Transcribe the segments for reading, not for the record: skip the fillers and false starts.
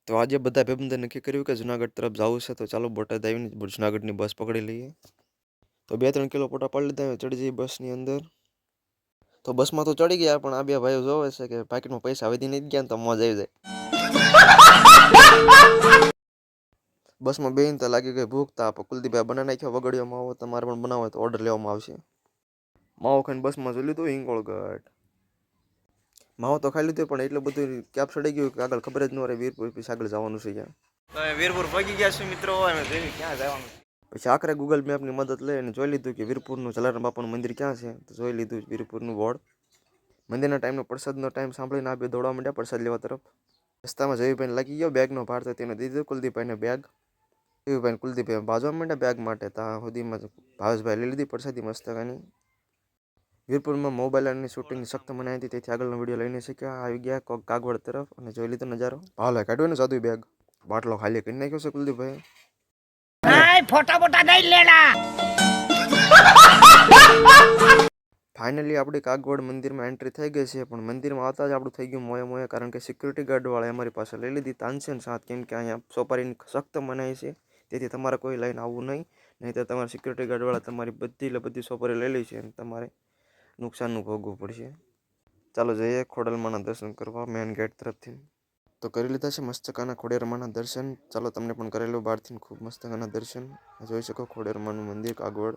તો આજે બધા ભાઈબંધે નક્કી કર્યું કે જુનાગઢ તરફ જવું છે, તો ચાલો બોટાદ આવીને જુનાગઢની બસ પકડી લઈએ. તો 2-3 કિલો ફોટા પાડી લીધા, ચડી જઈએ બસની અંદર. તો બસમાં તો ચડી ગયા, પણ આ બે ભાઈઓ જોવે છે કે પાકીટમાં પૈસા વધી નહીં ગયા ને તો મોજ આવી જાય. બસમાં બેહીને તો લાગી ગઈ ભૂખ. તો કુલદીપભાઈ બનાવી નાખ્યો વગડિયો માવો. તમારે પણ બનાવો તો ઓર્ડર લેવામાં આવશે. માવો ખાઈને બસમાં જોઈ લીધું હિંગોળગઢ. માવો તો ખાઈ લીધું, પણ એટલું બધું કેપ ચડી ગયું કે આગળ ખબર જ ન રહે વીરપુર પછી આગળ જવાનું છે ક્યાં. વીરપુર પહોંચી ગયા છું મિત્રો, અને ક્યાં જવાનું. પછી આખરે ગૂગલ મેપની મદદ લઈને જોઈ લીધું કે વીરપુરનું જલારામ બાપાનું મંદિર ક્યાં છે. તો જોઈ લીધું વીરપુરનું બોર્ડ. મંદિરના ટાઈમનો પ્રસાદનો ટાઈમ સાંભળીને આ બે દોડવા માંડ્યા પ્રસાદ લેવા તરફ. રસ્તામાં જયભાઈને લાગી ગયો બેગનો ભાર, તો તેને દીધું કુલદીપભાઈને બેગ. જયભાઈ કુલદીપભાઈ બાજવા માંડ્યા બેગ માટે. ત્યાં સુધીમાં ભાવેશભાઈ લઈ લીધી પ્રસાદી મસ્તકાની. વીરપુરમાં મોબાઈલની શૂટિંગની સખ્ત મનાઈ હતી, તેથી આગળનો વિડીયો લઈને શીખ્યા આવી ગયા કાગવડ તરફ અને જોઈ લીધો નજારો. હાલે કાઢ્યો ને સાદું બેગ, બાટલો ખાલી કરી નાખ્યો છે કુલદીપભાઈ. ફોટા બોટા નહીં લેના. ફાઇનલી આપણી કાગવડ મંદિરમાં એન્ટ્રી થઈ ગઈ છે, પણ મંદિરમાં આવતા જ આપણું થઈ ગયું મોએ મોએ, કારણ કે સિક્યુરિટી ગાર્ડવાળાએ અમારી પાસે લઈ લીધી તાનસેન સાથ, કેમ કે અહીંયા સોપારીની સખ્ત મનાઈ છે. તેથી તમારે કોઈ લઈને આવવું નહીં તો તમારે સિક્યુરિટી ગાર્ડવાળા તમારી બધી સોપારી લઈ લે છે અને તમારે નુકસાનનું ભોગવવું પડશે. ચાલો જઈએ ખોડલમાના દર્શન કરવા મેન ગેટ તરફથી. તો કરી લીધા છે મસ્તકાના ખોડિયારમાંના દર્શન. ચાલો તમને પણ કરેલું બહારથી ખૂબ મસ્તકાના દર્શન. જોઈ શકો ખોડિયારમાંનું મંદિર કાગવડ.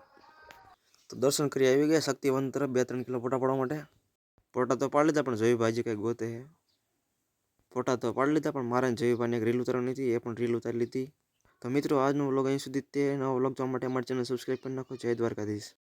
તો દર્શન કરી આવી ગયા શક્તિવંત તરફ 2-3 કિલો ફોટા પાડવા માટે. ફોટા તો પાડી લીધા, પણ જયુભાઈ કંઈ ગોતે છે. ફોટા તો પાડી લીધા, પણ મારે જયુભાઈને એક રીલ ઉતારવાની હતી, એ પણ રીલ ઉતારી લીધી. તો મિત્રો આજનો વ્લોગ અહીં સુધી તે નવો વ્લોગ જોવા માટે અમારી ચેનલ સબસ્ક્રાઈબ કરી નાખો. જય દ્વારકાધીશ.